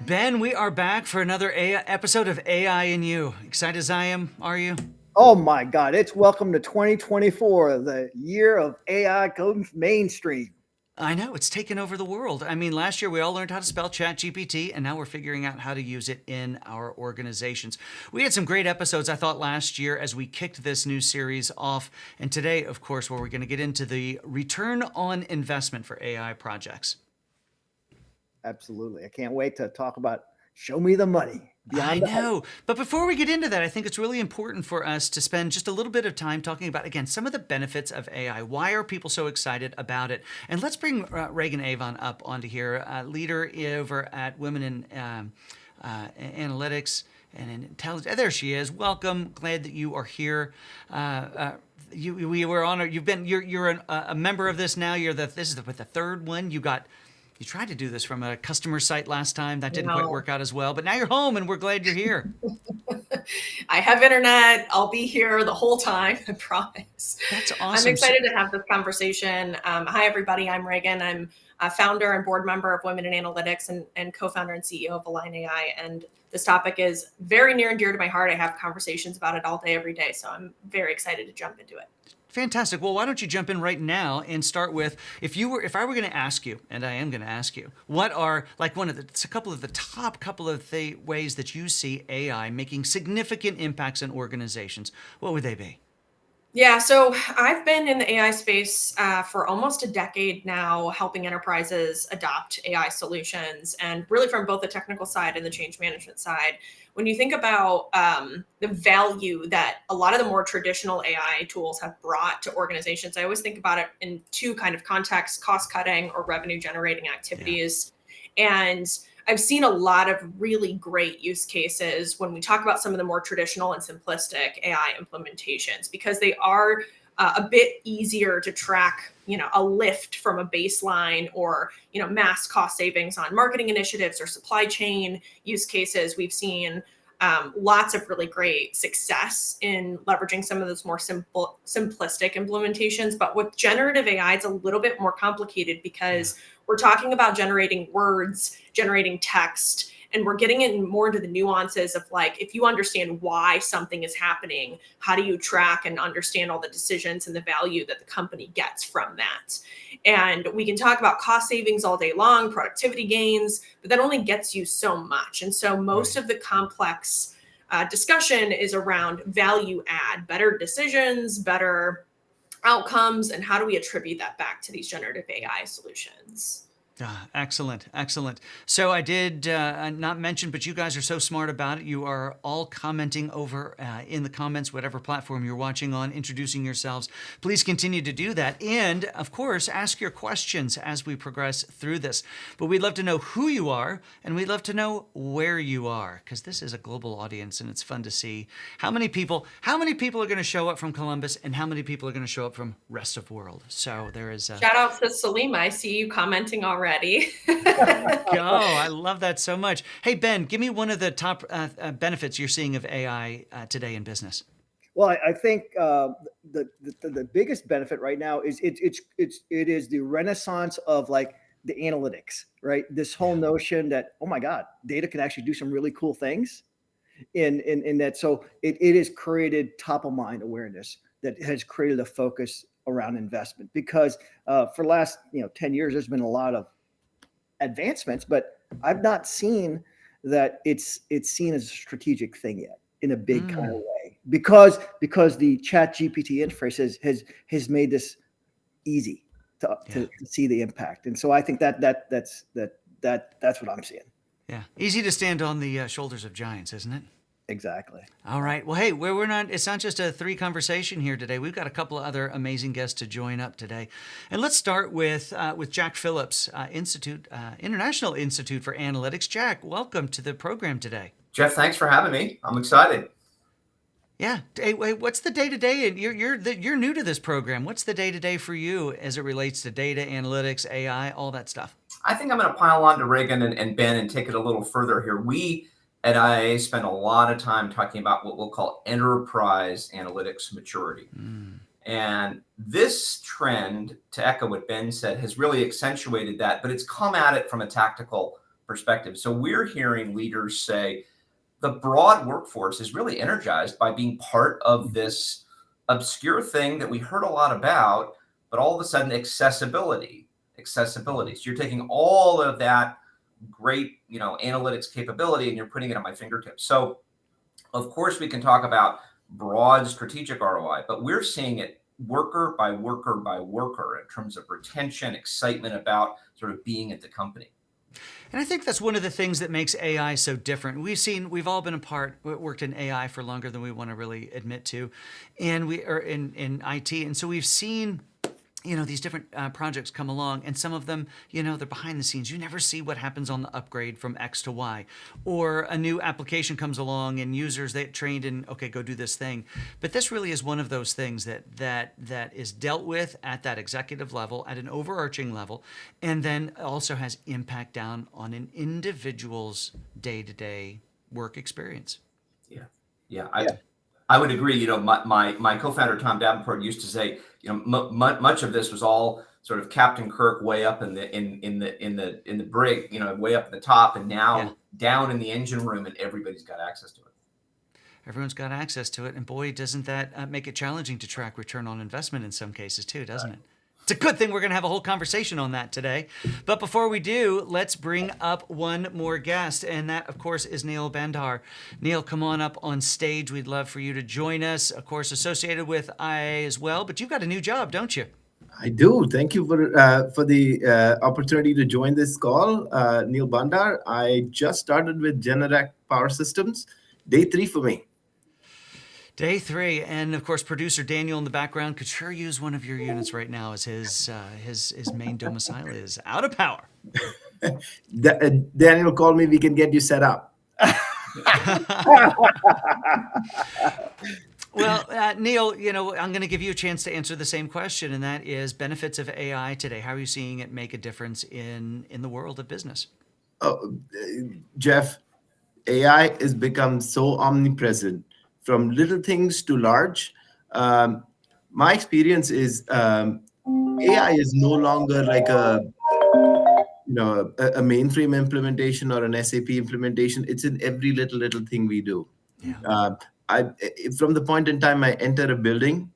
Ben, we are back for another episode of AI and You. Excited as I am, are you? Oh my God, it's welcome to 2024, the year of AI going mainstream. I know, it's taken over the world. I mean, last year we all learned how to spell ChatGPT, and now we're figuring out how to use it in our organizations. We had some great episodes, I thought, last year as we kicked this new series off. And today, of course, where we're going to get into the return on investment for AI projects. Absolutely. I can't wait to talk about show me the money I beyond the hype. know. But before we get into that, I think it's really important for us to spend just a little bit of time talking about, again, some of the benefits of AI. Why are people so excited about it? And let's bring Reagan Avon up onto here, leader over at Women in Analytics and in Intelligence. There she is. Welcome. Glad that you are here. We were honored. You're a member of this now. This is the third one. You tried to do this from a customer site last time. That didn't quite No, work out as well. But now you're home, and we're glad you're here. I have internet. I'll be here the whole time, I promise. That's I'm awesome. excited to have this conversation. Hi, everybody. I'm Reagan. I'm a founder and board member of Women in Analytics and co-founder and CEO of Align AI. And this topic is very near and dear to my heart. I have conversations about it all day, every day. So I'm very excited to jump into it. Fantastic. Well, why don't you jump in right now and start with if I were going to ask you, and I am going to ask you, what are like a couple of the ways that you see AI making significant impacts in organizations? What would they be? Yeah, so I've been in the AI space for almost a decade now, helping enterprises adopt AI solutions, and really from both the technical side and the change management side. When you think about the value that a lot of the more traditional AI tools have brought to organizations, I always think about it in two kind of contexts: cost cutting or revenue generating activities. And I've seen a lot of really great use cases when we talk about some of the more traditional and simplistic AI implementations, because they are a bit easier to track, a lift from a baseline, or, mass cost savings on marketing initiatives or supply chain use cases. We've seen lots of really great success in leveraging some of those more simplistic implementations. But with generative AI, it's a little bit more complicated because we're talking about generating words, generating text, and we're getting in more into the nuances of, like, if you understand why something is happening, how do you track and understand all the decisions and the value that the company gets from that? And we can talk about cost savings all day long, productivity gains, but that only gets you so much. And so most of the complex discussion is around value add, better decisions, better outcomes, and how do we attribute that back to these generative AI solutions? Excellent, excellent. So I did not mention, but you guys are so smart about it. You are all commenting over in the comments, whatever platform you're watching on, introducing yourselves. Please continue to do that. And of course, ask your questions as we progress through this. But we'd love to know who you are, and we'd love to know where you are, because this is a global audience, and it's fun to see how many people are going to show up from Columbus and how many people are going to show up from rest of the world. So there is Shout out to Salima. I see you commenting already. Go. I love that so much. Hey, Ben, give me one of the top benefits you're seeing of AI today in business. Well, I think the biggest benefit right now is it is the renaissance of like the analytics, right? This whole notion that, oh my God, data can actually do some really cool things in that. So it has created top of mind awareness that has created a focus around investment, because for the last 10 years there's been a lot of advancements, but I've not seen that it's seen as a strategic thing yet in a big kind of way, because the chat GPT interface has made this easy to see the impact. And so I think that's what I'm seeing. Yeah. Easy to stand on the shoulders of giants, isn't it? Exactly. All right. Well, hey, it's not just a three conversation here today. We've got a couple of other amazing guests to join up today. And let's start with Jack Phillips, International Institute for Analytics. Jack, welcome to the program today. Jeff, thanks for having me. I'm excited. Yeah. Hey, what's the day-to-day? And you're new to this program. What's the day-to-day for you as it relates to data, analytics, AI, all that stuff? I think I'm going to pile on to Reagan and Ben and take it a little further here. We at IA spend a lot of time talking about what we'll call enterprise analytics maturity. And this trend, to echo what Ben said, has really accentuated that, but it's come at it from a tactical perspective. So we're hearing leaders say the broad workforce is really energized by being part of this obscure thing that we heard a lot about, but all of a sudden accessibility. So you're taking all of that great, analytics capability and you're putting it at my fingertips. So of course we can talk about broad strategic ROI, but we're seeing it worker by worker by worker in terms of retention, excitement about sort of being at the company. And I think that's one of the things that makes AI so different. We've all been worked in AI for longer than we want to really admit to, and we are in IT, and so we've seen these different projects come along, and some of them, they're behind the scenes. You never see what happens on the upgrade from X to Y, or a new application comes along and users they trained in, okay, go do this thing. But this really is one of those things that is dealt with at that executive level, at an overarching level, and then also has impact down on an individual's day-to-day work experience. Yeah, yeah. I would agree. My co-founder Tom Davenport used to say, much of this was all sort of Captain Kirk way up in the brig, way up at the top, and now down in the engine room, and everybody's got access to it. Everyone's got access to it, and boy, doesn't that make it challenging to track return on investment in some cases too, doesn't it? It's a good thing we're going to have a whole conversation on that today. But before we do, let's bring up one more guest, and that, of course, is Neil Bandar. Neil, come on up on stage. We'd love for you to join us, of course, associated with IA as well. But you've got a new job, don't you? I do. Thank you for the opportunity to join this call. Neil Bandar. I just started with Generac Power Systems. Day 3 for me. Day 3, and of course, producer Daniel in the background could sure use one of your units right now, as his main domicile is out of power. Daniel, call me. We can get you set up. Well, Neil, I'm going to give you a chance to answer the same question, and that is benefits of AI today. How are you seeing it make a difference in the world of business? Jeff, AI has become so omnipresent. From little things to large, my experience is AI is no longer like a mainframe implementation or an SAP implementation. It's in every little thing we do. Yeah. From the point in time I enter a building,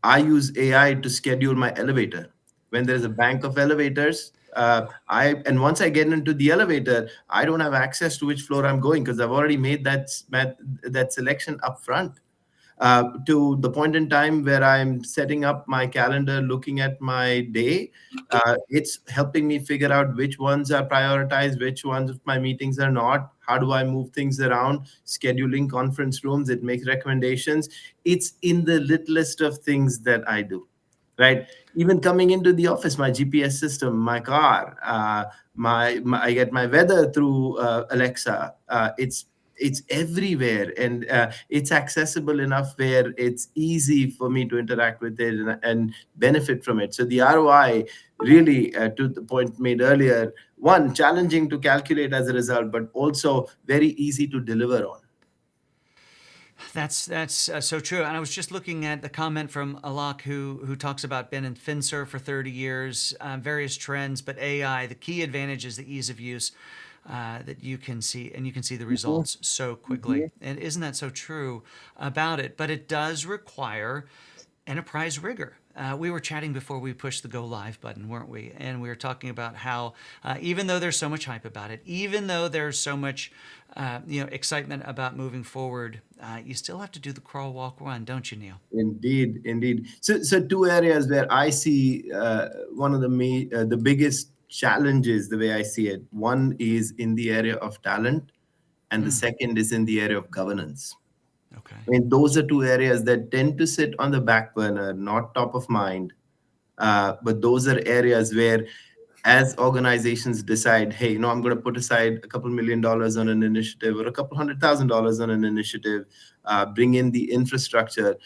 I use AI to schedule my elevator. When there's a bank of elevators, and once I get into the elevator, I don't have access to which floor I'm going because I've already made that selection up front. To the point in time where I'm setting up my calendar, looking at my day, it's helping me figure out which ones are prioritized, which ones of my meetings are not. How do I move things around? Scheduling conference rooms, it makes recommendations. It's in the littlest of things that I do. Right, even coming into the office, my GPS system, my car, I get my weather through Alexa. It's everywhere, and it's accessible enough where it's easy for me to interact with it and benefit from it. So the ROI really, to the point made earlier, one, challenging to calculate as a result, but also very easy to deliver on. That's so true. And I was just looking at the comment from Alok, who talks about been in FinServ for 30 years, various trends, but AI, the key advantage is the ease of use that you can see, and you can see the results so quickly. And isn't that so true about it? But it does require enterprise rigor. We were chatting before we pushed the go live button, weren't we? And we were talking about how even though there's so much hype about it, even though there's so much excitement about moving forward, you still have to do the crawl, walk, run, don't you, Neil? Indeed. So two areas where I see one of the biggest challenges, the way I see it. One is in the area of talent, and the second is in the area of governance. Okay. I mean, those are two areas that tend to sit on the back burner, not top of mind. But those are areas where, as organizations decide, hey, I'm going to put aside a couple $1 million on an initiative or a couple $100,000 on an initiative, bring in the infrastructure,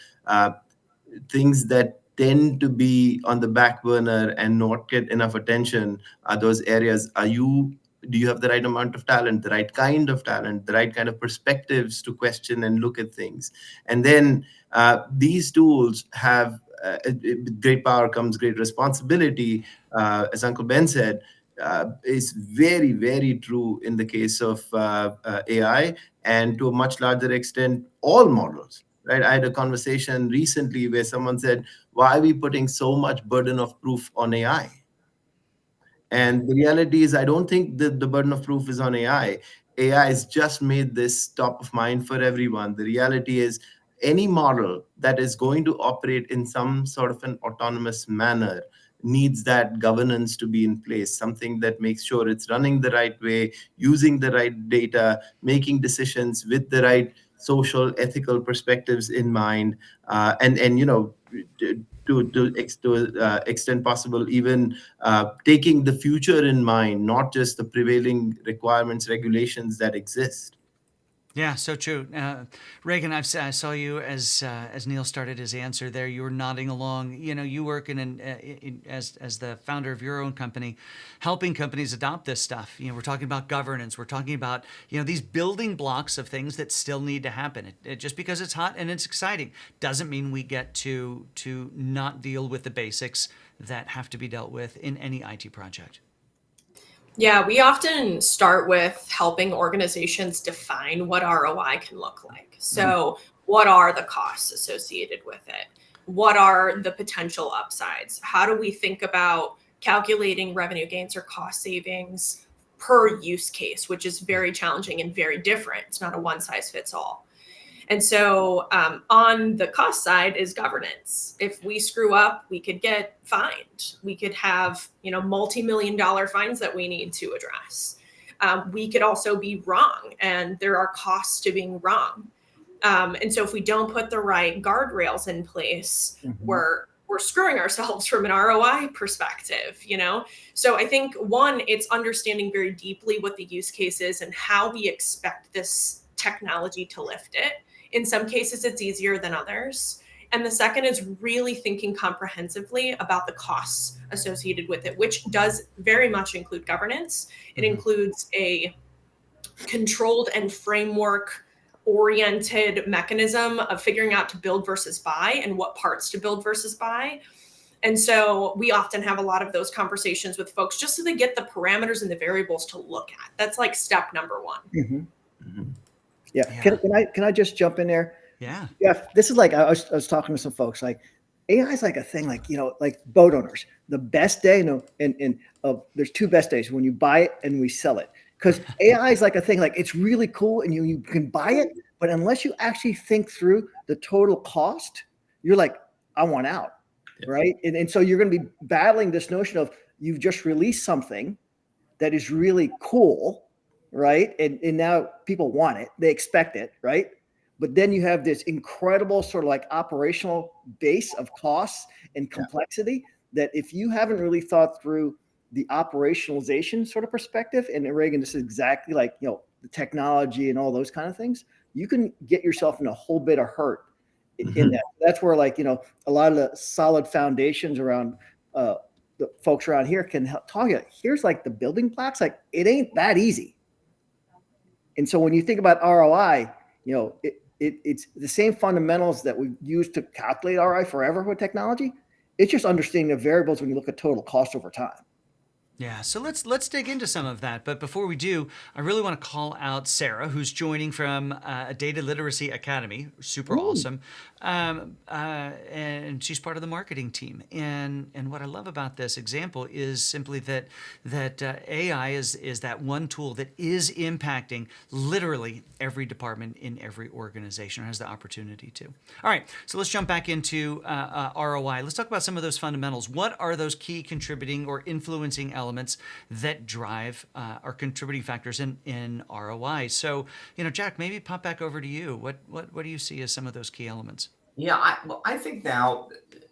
things that tend to be on the back burner and not get enough attention are those areas. Do you have the right amount of talent, the right kind of talent, the right kind of perspectives to question and look at things? And then these tools have great power comes great responsibility. As Uncle Ben said, is very, very true in the case of AI, and to a much larger extent, all models. Right? I had a conversation recently where someone said, "Why are we putting so much burden of proof on AI?" And the reality is, I don't think that the burden of proof is on AI. AI has just made this top of mind for everyone. The reality is, any model that is going to operate in some sort of an autonomous manner needs that governance to be in place, something that makes sure it's running the right way, using the right data, making decisions with the right social, ethical perspectives in mind, and to extent possible, even taking the future in mind, not just the prevailing requirements, regulations that exist. Yeah, so true. Reagan, I saw you as Neil started his answer there. You were nodding along. You know, you work as the founder of your own company, helping companies adopt this stuff. You know, we're talking about governance. We're talking about these building blocks of things that still need to happen. Just because it's hot and it's exciting doesn't mean we get to not deal with the basics that have to be dealt with in any IT project. Yeah, we often start with helping organizations define what ROI can look like. So, what are the costs associated with it? What are the potential upsides? How do we think about calculating revenue gains or cost savings per use case, which is very challenging and very different? It's not a one size fits all. And so on the cost side is governance. If we screw up, we could get fined. We could have, multi-million-dollar fines that we need to address. We could also be wrong, and there are costs to being wrong. And so if we don't put the right guardrails in place, we're screwing ourselves from an ROI perspective, So I think one, it's understanding very deeply what the use case is and how we expect this technology to lift it. In some cases, it's easier than others. And the second is really thinking comprehensively about the costs associated with it, which does very much include governance. It includes a controlled and framework oriented mechanism of figuring out to build versus buy and what parts to build versus buy. And so we often have a lot of those conversations with folks just so they get the parameters and the variables to look at. That's like step number one. Yeah. Can I just jump in there? Yeah. Yeah. This is like I was talking to some folks. Like AI is like a thing. Like like boat owners. The best day, there's two best days: when you buy it and we sell it. Because AI is like a thing. Like it's really cool, and you can buy it, but unless you actually think through the total cost, you're like, I want out, right? And so you're going to be battling this notion of you've just released something that is really cool, right? And now people want it, they expect it, right? But then you have this incredible sort of like operational base of costs and complexity that if you haven't really thought through the operationalization sort of perspective, and Reagan, this is exactly like, the technology and all those kind of things, you can get yourself in a whole bit of hurt in that. That's where like, a lot of the solid foundations around the folks around here can help talk you. Here's like the building blocks. Like it ain't that easy. And so when you think about ROI, it's the same fundamentals that we use to calculate ROI forever with technology. It's just understanding the variables when you look at total cost over time. Yeah, so let's dig into some of that. But before we do, I really want to call out Sarah, who's joining from a Data Literacy Academy. Super awesome, and she's part of the marketing team. And what I love about this example is simply that AI is that one tool that is impacting literally every department in every organization, or has the opportunity to. All right, so let's jump back into ROI. Let's talk about some of those fundamentals. What are those key contributing or influencing elements that drive or contributing factors in ROI? So, Jack, maybe pop back over to you. What do you see as some of those key elements? Yeah, I think now,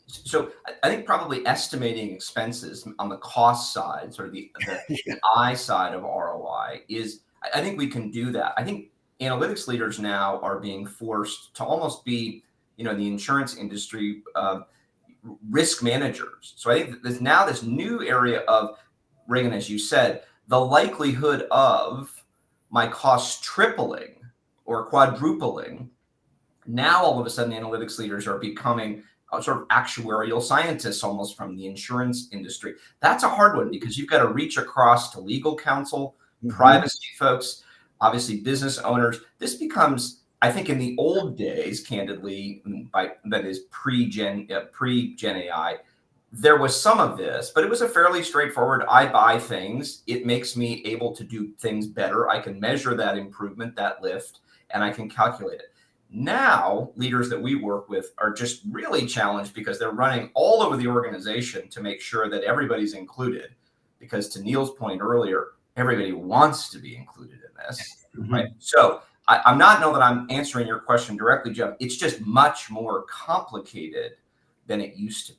so I think probably estimating expenses on the cost side, sort of the I side of ROI is, I think we can do that. I think analytics leaders now are being forced to almost be, the insurance industry risk managers. So I think there's now this new area of, Reagan, as you said, the likelihood of my costs tripling or quadrupling. Now, all of a sudden, analytics leaders are becoming sort of actuarial scientists almost from the insurance industry. That's a hard one because you've got to reach across to legal counsel, privacy folks, obviously business owners. This becomes, I think, in the old days, candidly, that is pre-Gen AI, there was some of this, but it was a fairly straightforward. I buy things, it makes me able to do things better. I can measure that improvement, that lift, and I can calculate it. Now, leaders that we work with are just really challenged because they're running all over the organization to make sure that everybody's included. Because to Neil's point earlier, everybody wants to be included in this, right? So I'm not know that I'm answering your question directly, Jeff. It's just much more complicated than it used to be.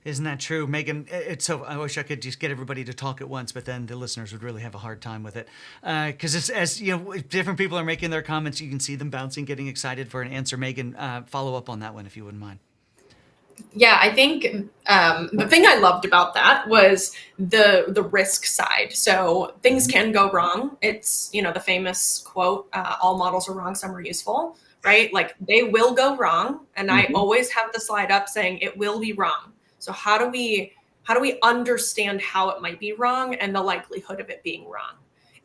Isn't that true, Megan? It's so. I wish I could just get everybody to talk at once, but then the listeners would really have a hard time with it. Because it's, as you know, if different people are making their comments, you can see them bouncing, getting excited for an answer. Megan, follow up on that one if you wouldn't mind. Yeah, I think the thing I loved about that was the risk side. So things can go wrong. It's, you know, the famous quote, all models are wrong, some are useful, right? Like they will go wrong. And I always have the slide up saying it will be wrong. So how do we understand how it might be wrong and the likelihood of it being wrong?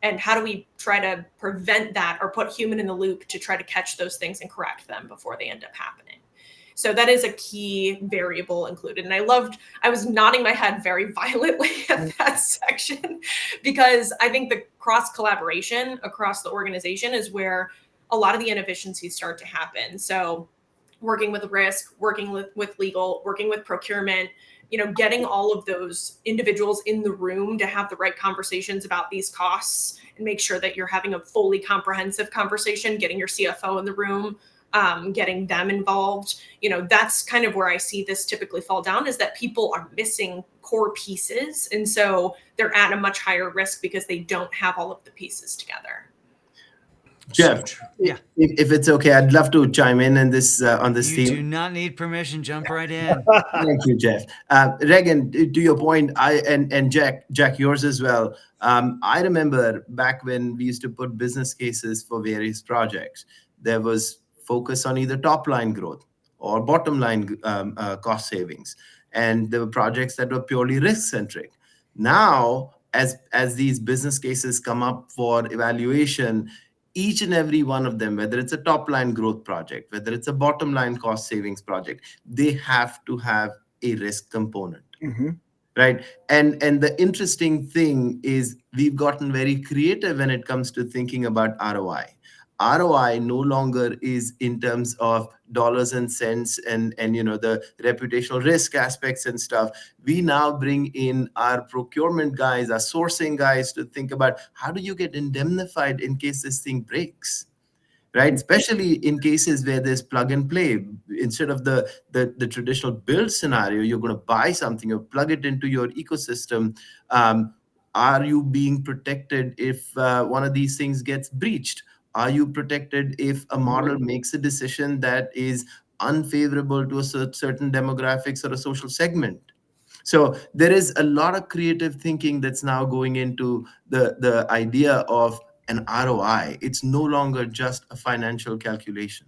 And how do we try to prevent that or put human in the loop to try to catch those things and correct them before they end up happening? So that is a key variable included. And I was nodding my head very violently at that section because I think the cross collaboration across the organization is where a lot of the inefficiencies start to happen. So working with risk, working with legal, working with procurement, you know, getting all of those individuals in the room to have the right conversations about these costs and make sure that you're having a fully comprehensive conversation, getting your CFO in the room, getting them involved. You know, that's kind of where I see this typically fall down, is that people are missing core pieces. And so they're at a much higher risk because they don't have all of the pieces together. Jeff, yeah. If it's okay, I'd love to chime in on this You theme. do not need permission. Jump right in. Thank you, Jeff. Regan, to your point, and Jack, yours as well. I remember back when we used to put business cases for various projects. There was focus on either top line growth or bottom line cost savings, and there were projects that were purely risk centric. Now, as these business cases come up for evaluation, each and every one of them, whether it's a top line growth project, whether it's a bottom line cost savings project, they have to have a risk component. Right. And the interesting thing is we've gotten very creative when it comes to thinking about ROI. ROI no longer is in terms of dollars and cents and you know, the reputational risk aspects and stuff. We now bring in our procurement guys, our sourcing guys to think about how do you get indemnified in case this thing breaks, right? Especially in cases where there's plug and play. Instead of the traditional build scenario, you're going to buy something, you plug it into your ecosystem. Are you being protected if one of these things gets breached? Are you protected if a model makes a decision that is unfavorable to a certain demographics or a social segment? So there is a lot of creative thinking that's now going into the idea of an ROI. It's no longer just a financial calculation.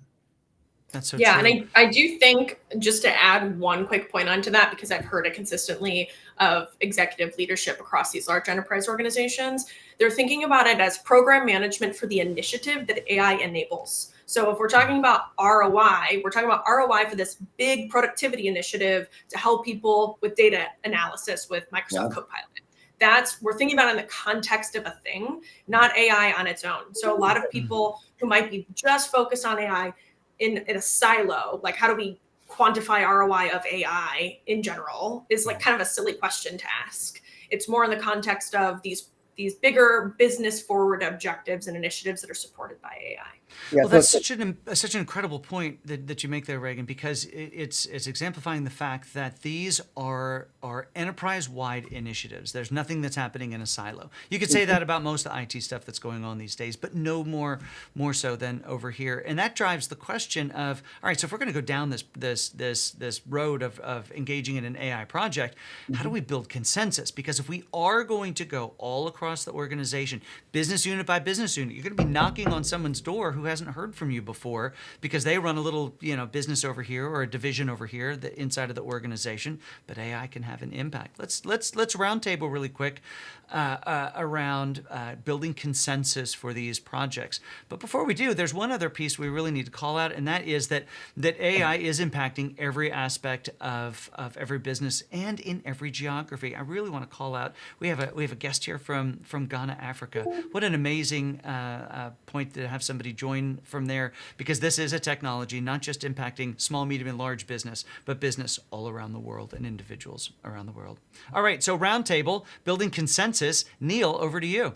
That's so true. And I do think, just to add one quick point onto that, because I've heard it consistently of executive leadership across these large enterprise organizations, they're thinking about it as program management for the initiative that AI enables. So if we're talking about ROI, we're talking about ROI for this big productivity initiative to help people with data analysis with Microsoft Copilot. We're thinking about it in the context of a thing, not AI on its own. So a lot of people who might be just focused on AI in a silo, like how do we quantify ROI of AI in general, is like kind of a silly question to ask. It's more in the context of these bigger business forward objectives and initiatives that are supported by AI. Yeah, well, that's such an incredible point that you make there, Reagan, because it's exemplifying the fact that these are enterprise-wide initiatives. There's nothing that's happening in a silo. You could say that about most of the IT stuff that's going on these days, but no more so than over here. And that drives the question of, all right, so if we're going to go down this road of engaging in an AI project, how do we build consensus? Because if we are going to go all across across the organization, business unit by business unit. You're going to be knocking on someone's door who hasn't heard from you before because they run a little, business over here or a division over here inside of the organization. But AI can have an impact. Let's roundtable really quick around building consensus for these projects. But before we do, there's one other piece we really need to call out, and that is that AI is impacting every aspect of every business and in every geography. I really want to call out. We have a guest here from Ghana, Africa. What an amazing point to have somebody join from there, because this is a technology not just impacting small, medium, and large business, but business all around the world and individuals around the world. All right, so roundtable, building consensus. Neil, over to you.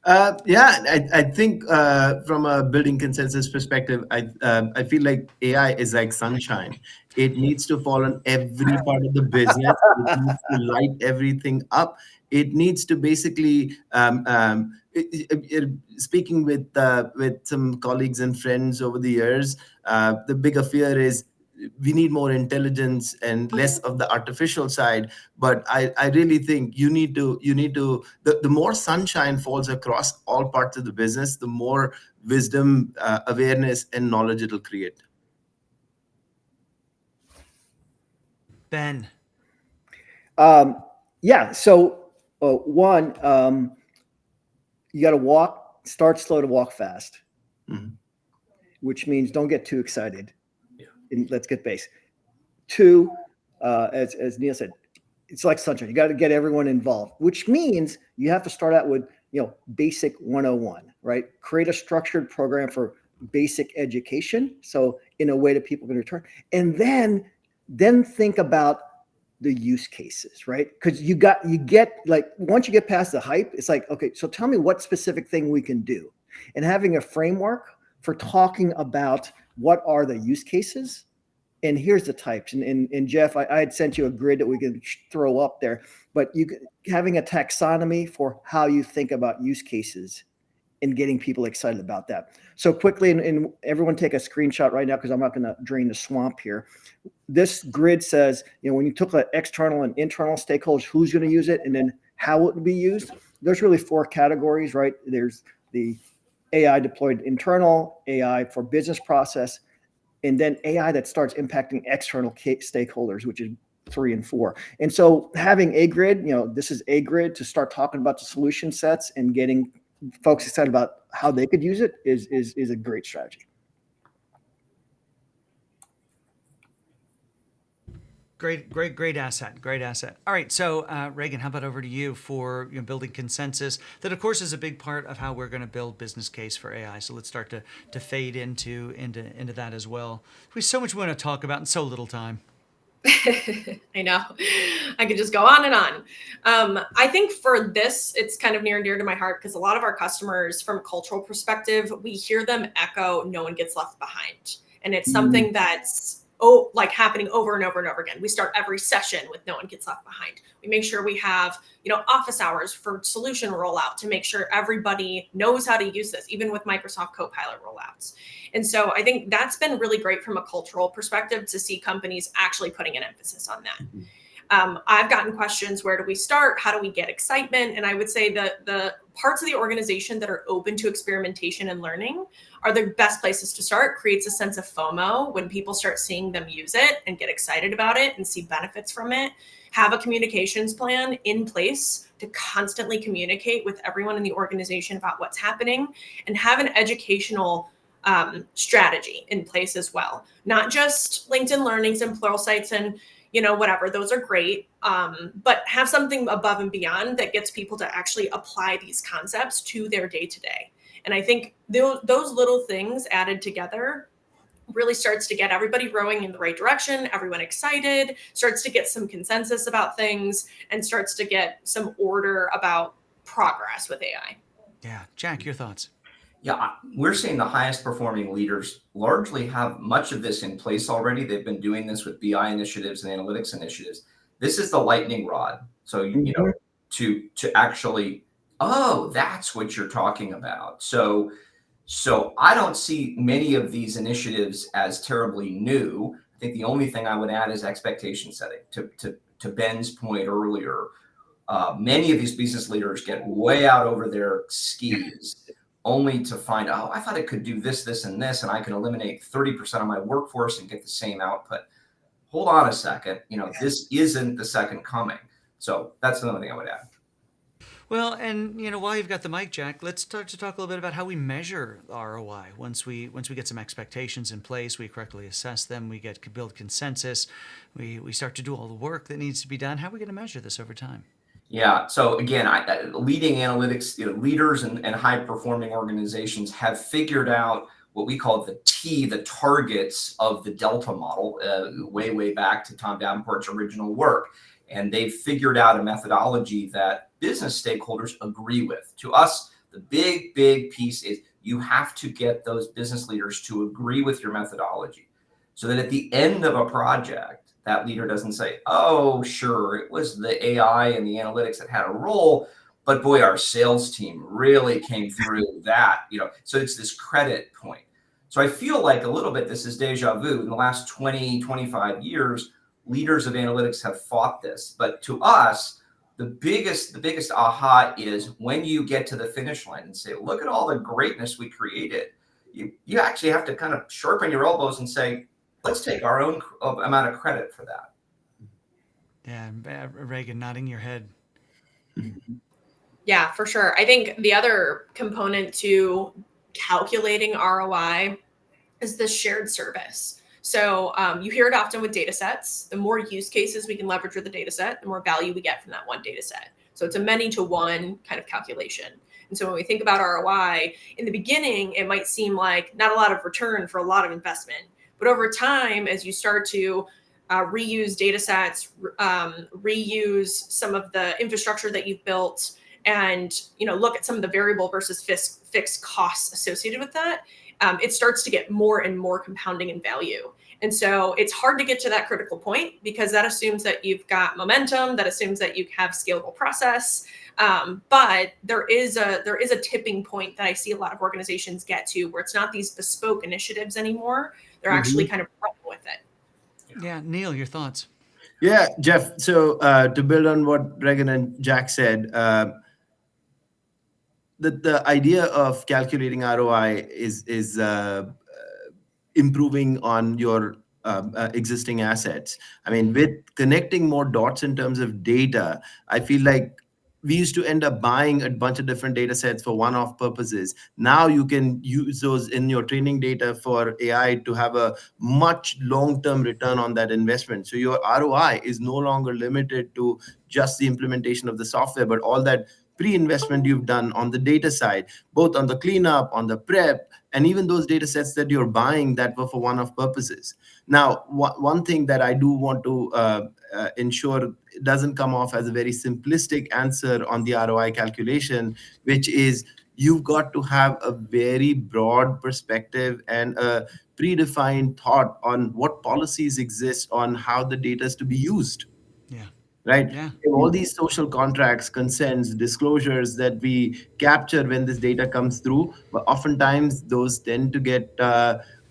I think from a building consensus perspective, I feel like AI is like sunshine. It needs to fall on every part of the business. It needs to light everything up. It needs to basically, speaking with some colleagues and friends over the years, the bigger fear is we need more intelligence and less of the artificial side. But I really think you need to the more sunshine falls across all parts of the business, the more wisdom, awareness, and knowledge it'll create. Ben. Yeah. So one, you got to start slow to walk fast, which means don't get too excited. And let's get base. Two, as Neil said, it's like sunshine. You got to get everyone involved, which means you have to start out with, basic 101, right? Create a structured program for basic education. So in a way that people can return, and then think about the use cases, right? Because you get like, once you get past the hype, it's like, okay, so tell me what specific thing we can do, and having a framework for talking about what are the use cases, and here's the types. And Jeff, I had sent you a grid that we can throw up there, but having a taxonomy for how you think about use cases and getting people excited about that. So quickly, and everyone take a screenshot right now, because I'm not going to drain the swamp here. This grid says, when you took external and internal stakeholders, who's going to use it, and then how it will be used. There's really 4 categories, right? There's the AI deployed internal, AI for business process, and then AI that starts impacting external stakeholders, which is 3 and 4. And so having a grid, this is a grid to start talking about the solution sets and getting folks excited about how they could use it is a great strategy. Great asset. All right, so Reagan, how about over to you for building consensus? That, of course, is a big part of how we're going to build business case for AI. So let's start to fade into that as well. We have so much we want to talk about in so little time. I know. I could just go on and on. I think for this, it's kind of near and dear to my heart, because a lot of our customers, from a cultural perspective, we hear them echo, no one gets left behind. And it's something that's happening over and over and over again. We start every session with no one gets left behind. We make sure we have, office hours for solution rollout to make sure everybody knows how to use this, even with Microsoft Copilot rollouts. And so I think that's been really great from a cultural perspective to see companies actually putting an emphasis on that. I've gotten questions, where do we start? How do we get excitement? And I would say that the parts of the organization that are open to experimentation and learning are the best places to start. Creates a sense of FOMO when people start seeing them use it and get excited about it and see benefits from it. Have a communications plan in place to constantly communicate with everyone in the organization about what's happening, and have an educational strategy in place as well. Not just LinkedIn Learnings and Pluralsights and whatever, those are great. But have something above and beyond that gets people to actually apply these concepts to their day-to-day. And I think those little things added together really starts to get everybody rowing in the right direction, everyone excited, starts to get some consensus about things, and starts to get some order about progress with AI. Yeah. Jack, your thoughts? Yeah, we're seeing the highest performing leaders largely have much of this in place already. They've been doing this with BI initiatives and analytics initiatives. This is the lightning rod. So, to actually, that's what you're talking about. So I don't see many of these initiatives as terribly new. I think the only thing I would add is expectation setting. To Ben's point earlier, Many of these business leaders get way out over their skis only to find, oh, I thought I could do this, this, and this, and I can eliminate 30% of my workforce and get the same output. Hold on a second. This isn't the second coming. So that's another thing I would add. Well, and while you've got the mic, Jack, let's start to talk a little bit about how we measure ROI. Once we get some expectations in place, we correctly assess them, we build consensus, we start to do all the work that needs to be done. How are we going to measure this over time? Yeah. So again, leading analytics, leaders and high performing organizations have figured out what we call the targets of the Delta model, way back to Tom Davenport's original work. And they've figured out a methodology that business stakeholders agree with. To us, the big piece is you have to get those business leaders to agree with your methodology so that at the end of a project, that leader doesn't say, oh, sure, it was the AI and the analytics that had a role, but boy, our sales team really came through that, so it's this credit point. So I feel like a little bit, this is deja vu. In the last 20, 25 years, leaders of analytics have fought this. But to us, the biggest aha is when you get to the finish line and say, look at all the greatness we created. You actually have to kind of sharpen your elbows and say, let's take our own amount of credit for that. Yeah, Reagan, nodding your head. Yeah, for sure. I think the other component to calculating ROI is the shared service. So you hear it often with data sets. The more use cases we can leverage with the data set, the more value we get from that one data set. So it's a many to one kind of calculation. And so when we think about ROI, in the beginning, it might seem like not a lot of return for a lot of investment. But over time, as you start to reuse data sets, reuse some of the infrastructure that you've built, and look at some of the variable versus fixed costs associated with that, it starts to get more and more compounding in value. And so it's hard to get to that critical point because that assumes that you've got momentum, that assumes that you have scalable process. But there is a tipping point that I see a lot of organizations get to where it's not these bespoke initiatives anymore. They're actually kind of running with it. Yeah, Neil, your thoughts? Yeah, Jeff. So to build on what Regan and Jack said, the idea of calculating ROI is improving on your existing assets. I mean, with connecting more dots in terms of data, I feel like we used to end up buying a bunch of different data sets for one-off purposes. Now you can use those in your training data for AI to have a much long-term return on that investment. So your ROI is no longer limited to just the implementation of the software, but all that pre-investment you've done on the data side, both on the cleanup, on the prep, and even those data sets that you're buying that were for one-off purposes. Now, one thing that I do want to ensure doesn't come off as a very simplistic answer on the ROI calculation, which is you've got to have a very broad perspective and a predefined thought on what policies exist on how the data is to be used. Yeah. Right? Yeah. All these social contracts, consents, disclosures that we capture when this data comes through, but oftentimes those tend to get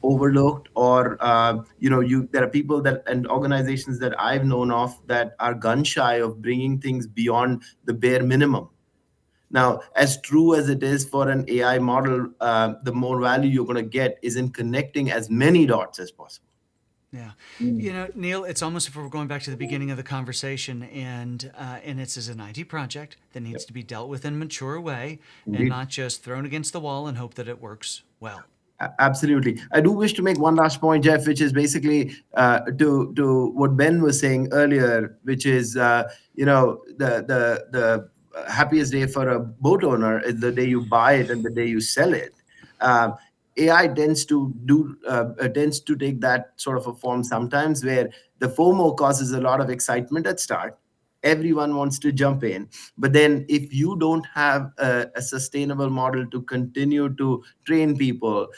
overlooked, or there are people that and organizations that I've known of that are gun shy of bringing things beyond the bare minimum. Now, as true as it is for an AI model, the more value you're going to get is in connecting as many dots as possible. Yeah. Neil, it's almost if we're going back to the beginning of the conversation, and it's as an IT project that needs to be dealt with in a mature way. Indeed. And not just thrown against the wall and hope that it works well. Absolutely. I do wish to make one last point, Jeff, which is basically to what Ben was saying earlier, which is, the happiest day for a boat owner is the day you buy it and the day you sell it. AI tends to take that sort of a form sometimes, where the FOMO causes a lot of excitement at start. Everyone wants to jump in, but then if you don't have a sustainable model to continue to train people,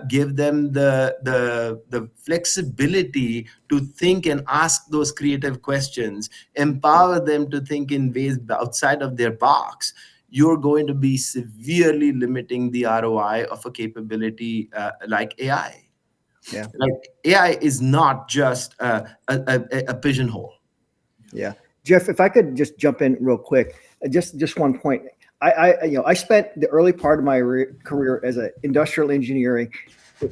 give them the flexibility to think and ask those creative questions, empower them to think in ways outside of their box, you're going to be severely limiting the ROI of a capability like AI. Yeah. Like AI is not just a pigeonhole. Yeah. Jeff, if I could just jump in real quick, just one point. I spent the early part of my career as an industrial engineering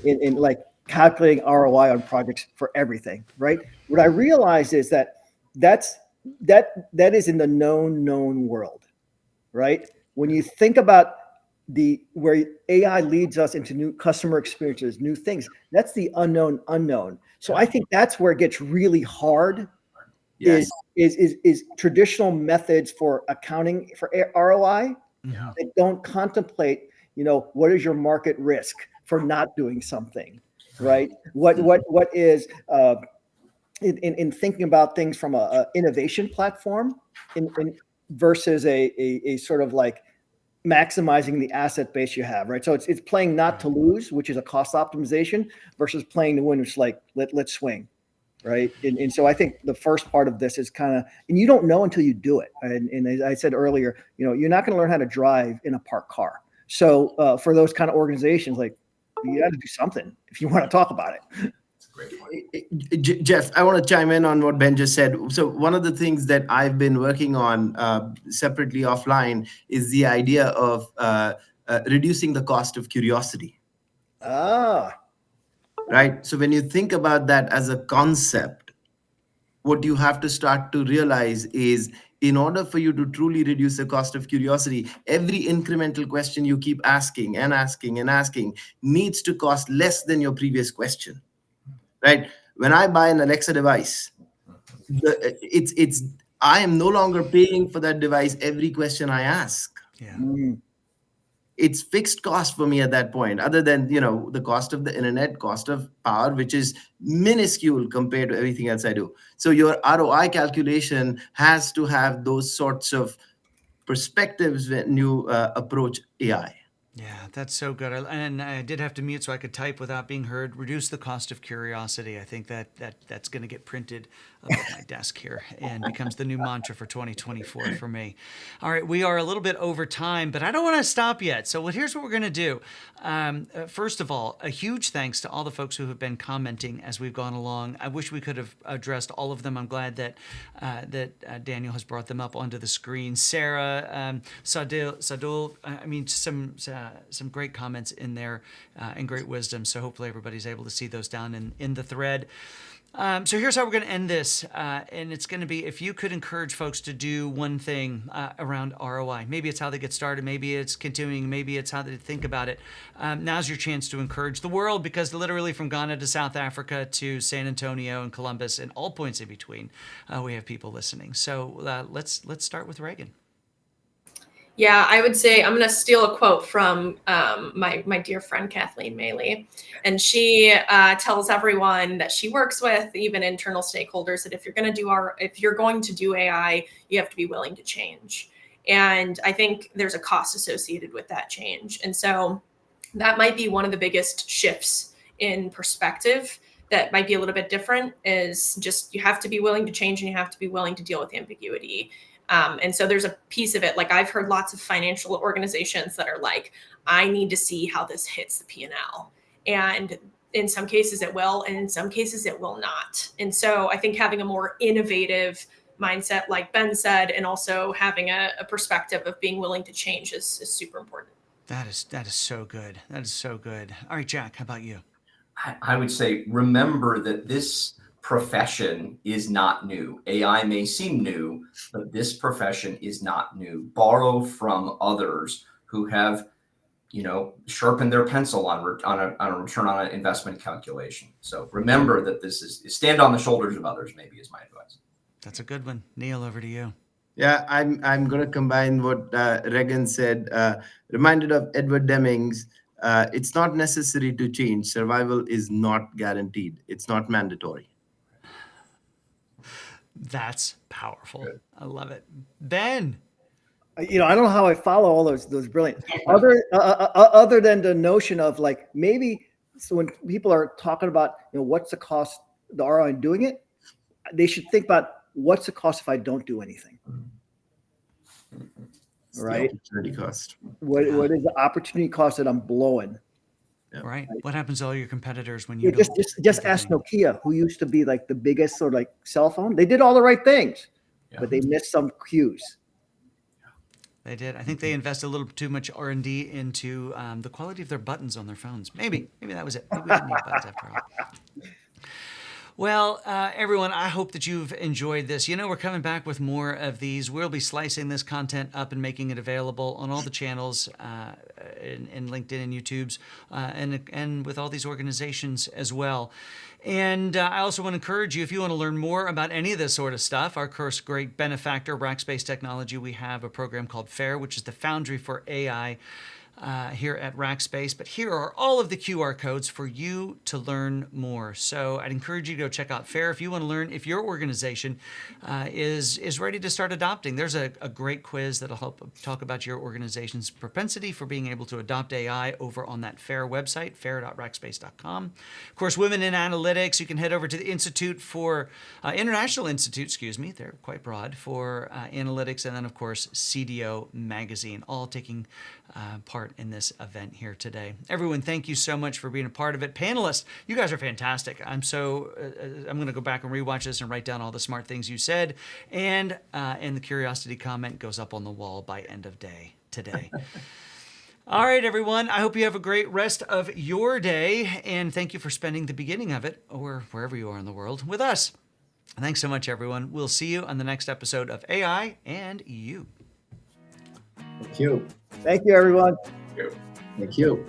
in like calculating ROI on projects for everything, right? What I realized is that is in the known world, right? When you think about where AI leads us into new customer experiences, new things, that's the unknown. So I think that's where it gets really hard. Yes. Is traditional methods for accounting for ROI Mhm. that don't contemplate, what is your market risk for not doing something, right? What is in thinking about things from a innovation platform in versus a sort of like maximizing the asset base you have, right? So it's playing not to lose, which is a cost optimization, versus playing to win, which is like let's swing, right? And so I think the first part of this is kind of, and you don't know until you do it. And as I said earlier, you're not going to learn how to drive in a parked car. So for those kind of organizations, like you got to do something if you want to talk about it. Jeff, I want to chime in on what Ben just said. So one of the things that I've been working on separately offline is the idea of reducing the cost of curiosity. Ah, Right. So when you think about that as a concept, what you have to start to realize is, in order for you to truly reduce the cost of curiosity, every incremental question you keep asking and asking and asking needs to cost less than your previous question. Right? When I buy an Alexa device, it's I am no longer paying for that device every question I ask. Yeah. It's fixed cost for me at that point, other than the cost of the internet, cost of power, which is minuscule compared to everything else I do. So your ROI calculation has to have those sorts of perspectives when you approach AI. Yeah, that's so good. And I did have to mute so I could type without being heard. Reduce the cost of curiosity. I think that's going to get printed above my desk here and becomes the new mantra for 2024 for me. All right, we are a little bit over time, but I don't want to stop yet. So here's what we're going to do. First of all, a huge thanks to all the folks who have been commenting as we've gone along. I wish we could have addressed all of them. I'm glad that Daniel has brought them up onto the screen. Sarah, Sadul, I mean, some great comments in there and great wisdom. So hopefully everybody's able to see those down in the thread. So here's how we're going to end this. And it's going to be, if you could encourage folks to do one thing around ROI. Maybe it's how they get started. Maybe it's continuing. Maybe it's how they think about it. Now's your chance to encourage the world, because literally from Ghana to South Africa to San Antonio and Columbus and all points in between, we have people listening. So let's start with Reagan. Yeah, I would say I'm going to steal a quote from my dear friend Kathleen Maley, and she tells everyone that she works with, even internal stakeholders, that if you're going to do AI, you have to be willing to change. And I think there's a cost associated with that change, and so that might be one of the biggest shifts in perspective. That might be a little bit different. Is just you have to be willing to change, and you have to be willing to deal with ambiguity. And so there's a piece of it, like I've heard lots of financial organizations that are like, I need to see how this hits the P&L. And in some cases it will, and in some cases it will not. And so I think having a more innovative mindset, like Ben said, and also having a perspective of being willing to change is super important. That is so good. That is so good. All right, Jack, how about you? I would say, remember that this profession is not new. AI may seem new, but this profession is not new. Borrow from others who have, sharpened their pencil on a return on an investment calculation. So remember that this is stand on the shoulders of others, maybe, is my advice. That's a good one. Neil, over to you. Yeah, I'm going to combine what Regan said. Reminded of Edward Deming's, it's not necessary to change. Survival is not guaranteed. It's not mandatory. That's powerful. Good. I love it. Ben. I don't know how I follow all those brilliant. Other than the notion of like, maybe, so when people are talking about what's the cost, the ROI in doing it, they should think about what's the cost if I don't do anything. It's right? The opportunity cost. What is the opportunity cost that I'm blowing? Yeah. Right. What happens to all your competitors when you just ask Nokia, who used to be like the biggest sort of like cell phone. They did all the right things, but they missed some cues. They did. I think they invested a little too much R&D into the quality of their buttons on their phones. Maybe that was it. Maybe we didn't need buttons after all. Well, everyone, I hope that you've enjoyed this. We're coming back with more of these. We'll be slicing this content up and making it available on all the channels in LinkedIn and YouTube's and with all these organizations as well. And I also want to encourage you, if you want to learn more about any of this sort of stuff, our course great benefactor, Rackspace Technology, we have a program called FAIR, which is the Foundry for AI. Here at Rackspace, but here are all of the QR codes for you to learn more. So I'd encourage you to go check out FAIR if you want to learn if your organization is ready to start adopting. There's a great quiz that'll help talk about your organization's propensity for being able to adopt AI over on that FAIR website, fair.rackspace.com. Of course, Women in Analytics, you can head over to the Institute for International Institute, they're quite broad, for analytics, and then of course CDO Magazine, all taking part in this event here today. Everyone, thank you so much for being a part of it. Panelists, you guys are fantastic. I'm going to go back and rewatch this and write down all the smart things you said. And the curiosity comment goes up on the wall by end of day today. All right, everyone. I hope you have a great rest of your day. And thank you for spending the beginning of it, or wherever you are in the world, with us. Thanks so much, everyone. We'll see you on the next episode of AI and You. Thank you. Thank you, everyone. Thank you.